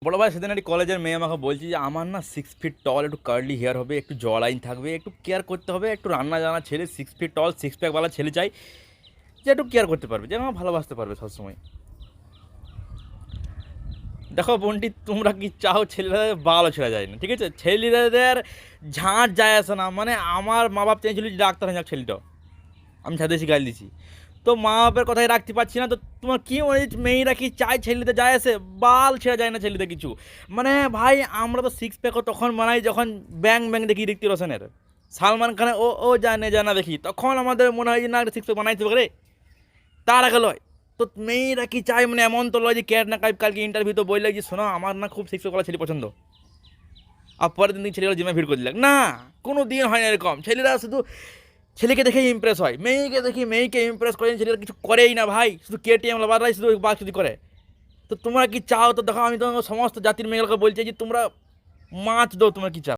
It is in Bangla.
বড় ভাই সেদিন একটি কলেজের মেয়ে আমাকে বলছে যে আমার না 6 ফিট টল, একটু কার্লি হেয়ার হবে, একটু জ লাইন থাকবে, একটু কেয়ার করতে হবে, একটু রান্না জানা ছেলে, 6 ফিট টল, সিক্স প্যাকওয়ালা ছেলে চাই, যে একটু কেয়ার করতে পারবে, যে আমার ভালোবাসতে পারবে সবসময়। দেখো বোনটি, তোমরা কি চাও ছেলেদের বালও ছেড়ে যায় না, ঠিক আছে? ছেলেদের ঝাঁট যায় আসে না, মানে আমার মা বাপ চেয়েছিল যে ডাক্তার হয়ে যাক ছেলেটা, আমি ছাদে এসে গাল দিছি, তো মা বাপের কথাই রাখতে পারছি না। তো তোমার কি মনে হচ্ছে মেয়েরা কি চায় ছেলেদের যায় আসে? বাল ছেড়ে যায় না ছেলেদের কিছু। মানে ভাই, আমরা তো সিক্স প্যাকও তখন বানাই যখন ব্যাং ব্যাং দেখি ঋতিক রোশনের, সালমান খানের ও ও জানে জানা দেখি, তখন আমাদের মনে হয় যে না সিক্স প্যাক বানাইতে পারে, তার আগে লয়। তো মেয়েরা কি চায়, মানে এমন তো লয় যে ক্যাট না কালকে ইন্টারভিউ তো বললে যে শোনো আমার না খুব সিক্স প্যাক ছেলে পছন্দ, আর পরের দিন ছেলেরা জিমে ভিড় করে দিলাম না। কোনো দিন হয় না এরকম। ছেলেরা শুধু ছেলেকে দেখেই ইমপ্রেস হয়, মেয়েকে দেখি মেয়েকে ইমপ্রেস করে, ছেলেরা কিছু করেই না ভাই, শুধু কেটিএম লাভাররাই শুধু বাক শুধু করে। তো তোমরা কি চাও? তো দেখো আমি তো সমস্ত জাতির মেয়েগুলোকে বলছি যে তোমরা মাছ দাও, তোমরা কি চাও?